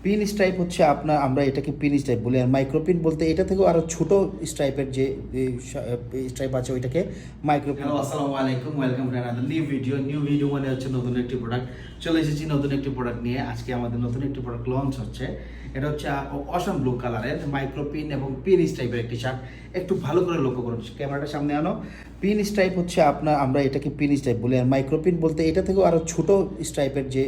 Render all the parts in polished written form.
Pin stripe হচ্ছে আপনার, আমরা এটাকে পিন স্ট্রাইপ বলি। আর মাইক্রোপিন বলতে এটা থেকেও আরও ছোট স্ট্রাইপের যে স্ট্রাইপ আছে ওইটাকে মাইক্রোপিন। হ্যালো, আসসালামু আলাইকুম, welcome to another new video মানে হচ্ছে নতুন একটি প্রোডাক্ট। চলে এসেছি নতুন একটি প্রোডাক্ট নিয়ে। আজকে আমাদের নতুন একটি প্রোডাক্ট লঞ্চ হচ্ছে। এটা হচ্ছে অসম ব্লু কালারের মাইক্রোপিন এবং পিন স্ট্রাইপের একটি শার্ট। একটু ভালো করে লক্ষ্য করুন, ক্যামেরাটা সামনে আনো। পিন স্ট্রাইপ হচ্ছে আপনার, আমরা এটাকে পিন স্ট্রাইপ বলি। আর মাইক্রোপিন বলতে এটা থেকেও আরও ছোট স্ট্রাইপের যে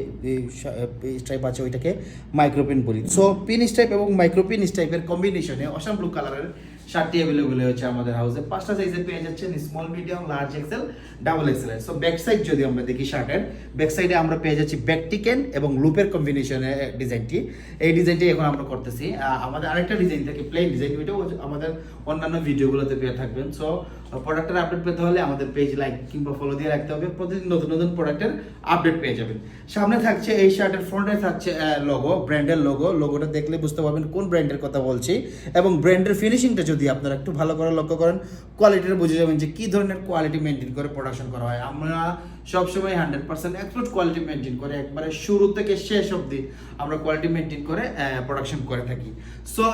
স্ট্রাইপ আছে ওইটাকে মাইক্রোপিন বলি। সো পিন স্ট্রাইপ এবং মাইক্রোপিন স্ট্রাইপের কম্বিনেশনে অসম ব্লু কালারের শার্টটি অ্যাভেলেবল হচ্ছে আমাদের হাউসে। 5টা সাইজে পেয়ে যাচ্ছেন, small, medium, large, XL, double XL. So back side যদি আমরা দেখি শার্টের ব্যাক সাইডে আমরা পেয়ে যাচ্ছি ব্যাকটিকেন এবং লুপের কম্বিনেশনে ডিজাইনটি। এই ডিজাইনটি এখন আমরা করতেছি। আমাদের আরেকটা ডিজাইন থাকে প্লেন ডিজাইন, ওইটাও আমাদের অন্যান্য ভিডিওগুলোতে পেয়ে থাকবেন। সো প্রোডাক্টের আপডেট পেতে হলে আমাদের পেজ লাইক কিংবা ফলো দিয়ে রাখতে হবে। প্রতিদিন নতুন নতুন প্রোডাক্টের আপডেট পেয়ে যাবেন। সামনে থাকছে এই শার্টের ফ্রন্টে থাকছে লোগো, ব্র্যান্ডের লোগোটা দেখলে বুঝতে পারবেন কোন ব্র্যান্ডের কথা বলছি। এবং ব্র্যান্ডের ফিনিশিংটা যদি আপনারা একটু ভালো করে লক্ষ্য করেন, কোয়ালিটিটা বুঝে যাবেন যে কী ধরনের কোয়ালিটি মেনটেন করে প্রোডাকশন করা হয়। আমরা সবসময় 100% এক্সপোর্ট কোয়ালিটি মেনটেন করে একবারে শুরু থেকে শেষ অবধি আমরা কোয়ালিটি মেনটেন করে প্রোডাকশন করে থাকি। সো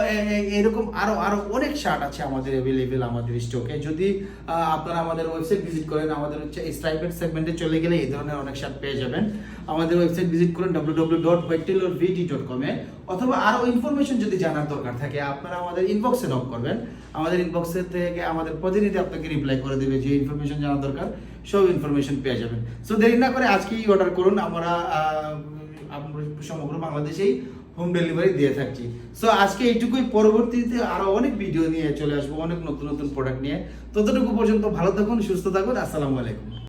এরকম আরও অনেক শার্ট আছে আমাদের অ্যাভেলেবেল আমাদের স্টকে। যদি আপনারা আমাদের ওয়েবসাইট ভিজিট করেন, আমাদের হচ্ছে স্ট্রাইপের সেগমেন্টে চলে গেলে এই ধরনের অনেক শার্ট পেয়ে যাবেন। আমাদের ওয়েবসাইট ভিজিট করেন www.whitetailorvt.com এ, অথবা আরও ইনফরমেশন যদি জানার দরকার থাকে আপনারা আমাদের ইনবক্সে নক করবেন। আমাদের ইনবক্সে থেকে আমাদের প্রতিনিধি আপনাকে রিপ্লাই করে দেবে, যে ইনফরমেশন জানার দরকার সব ইনফরমেশন পেয়ে যাবেন। সো দেরি না করে আজকেই অর্ডার করুন। আমরা সমগ্র বাংলাদেশেই হোম ডেলিভারি দিয়ে থাকছি। সো আজকে এইটুকুই, পরবর্তীতে আরো অনেক ভিডিও নিয়ে চলে আসবো, অনেক নতুন নতুন প্রোডাক্ট নিয়ে। ততটুকু পর্যন্ত ভালো থাকুন, সুস্থ থাকুন। আসসালামু আলাইকুম।